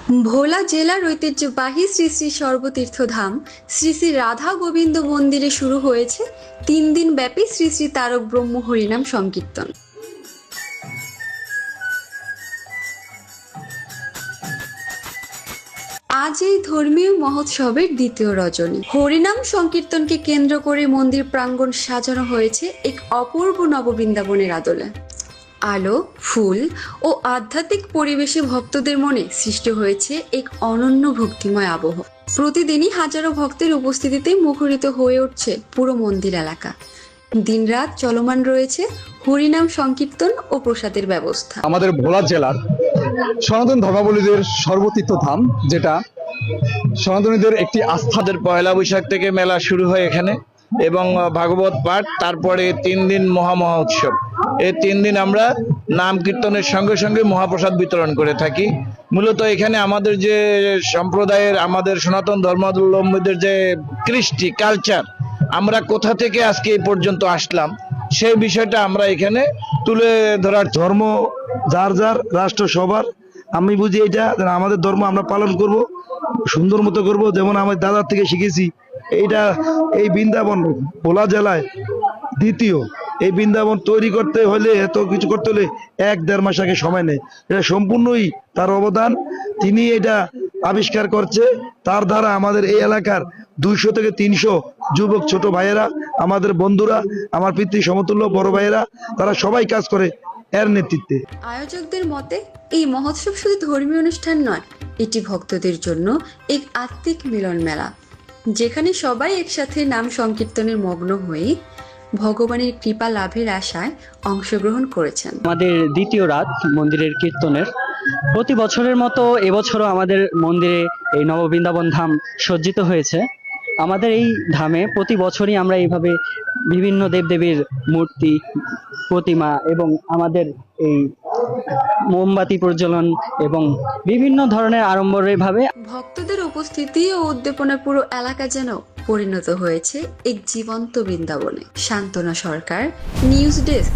ভোলা জেলার ঐতিহ্যবাহী শ্রী শ্রী সর্বতীর্থধাম শ্রী শ্রী রাধা গোবিন্দ মন্দিরে শুরু হয়েছে 3 দিন ব্যাপী শ্রী শ্রী তারক ব্রহ্ম হরিনাম সংকীর্তন। আজ এই ধর্মীয় মহোৎসবের দ্বিতীয় রজনী। হরিনাম সংকীর্তনকে কেন্দ্র করে মন্দির প্রাঙ্গণ সাজানো হয়েছে এক অপূর্ব নববৃন্দাবনের আদলে। আলো, ফুল ও আধ্যাত্মিক পরিবেশে ভক্তদের মনে সৃষ্টি হয়েছে এক অনন্য ভক্তিময় আবহ। প্রতিদিনই হাজারো ভক্তের উপস্থিতিতে মুখরিত হয়ে উঠছে পুরো মন্দির এলাকা। দিনরাত চলমান রয়েছে হরিনাম সংকীর্তন ও প্রসাদের ব্যবস্থা। আমাদের ভোলা জেলার সনাতন ধর্মাবলম্বীদের সর্বতীর্থ ধাম, যেটা সনাতনীদের একটি আস্থাদের। পয়লা বৈশাখ থেকে মেলা শুরু হয় এখানে এবং ভাগবত পাঠ, তারপরে 3 দিন মহা উৎসব। এই 3 দিন আমরা নাম কীর্তনের সঙ্গে সঙ্গে মহাপ্রসাদ বিতরণ করে থাকি। মূলত এখানে আমাদের যে সম্প্রদায়ের, আমাদের সনাতন ধর্মাবলম্বীদের যে কৃষ্টি কালচার, আমরা কোথা থেকে আজকে এই পর্যন্ত আসলাম, সেই বিষয়টা আমরা এখানে তুলে ধরার। ধর্ম যার যার, রাষ্ট্র সবার। আমি বুঝি এটা আমাদের ধর্ম আমরা পালন করব, সুন্দর মতো করব, যেমন আমার দাদার থেকে শিখেছি। এইটা এই বৃন্দাবন ভোলা জেলায় দ্বিতীয়। এই বৃন্দাবন তৈরি করতে হলে, এত কিছু করতে হলে 1-1.5 মাস আগে সময় নেই। এটা সম্পূর্ণই তার অবদান। তিনি এটা আবিষ্কার করছে। তার দ্বারা আমাদের এই এলাকার 200 থেকে 300 যুবক, ছোট ভাইয়েরা, আমাদের বন্ধুরা, আমার পিতৃ সমতুল্য বড় ভাইয়েরা, তারা সবাই কাজ করে এর নেতৃত্বে। আয়োজকদের মতে এই মহোৎসব শুধু ধর্মীয় অনুষ্ঠান নয়, এটি ভক্তদের জন্য এক আত্মিক মিলন মেলা, যেখানে সবাই একসাথে নাম সংকীর্তনের মগ্ন হয়ে ভগবানের কৃপা লাভের আশায় অংশগ্রহণ করেছেন। আমাদের দ্বিতীয় রাত মন্দিরের কীর্তনের। প্রতি বছরের মতো এবছরও আমাদের মন্দিরে এই নববৃন্দাবন ধাম সজ্জিত হয়েছে। আমাদের এই ধামে প্রতি বছরই আমরা এইভাবে বিভিন্ন দেবদেবীর মূর্তি, প্রতিমা এবং আমাদের এই মোমবাতি প্রজ্বলন এবং বিভিন্ন ধরনের আড়ম্বরের ভাবে ভক্তদের উপস্থিতি ও উদ্দীপনায় পুরো এলাকা যেন পরিণত হয়েছে এক জীবন্ত বৃন্দাবনে। শান্তনা সরকার, নিউজ ডেস্ক।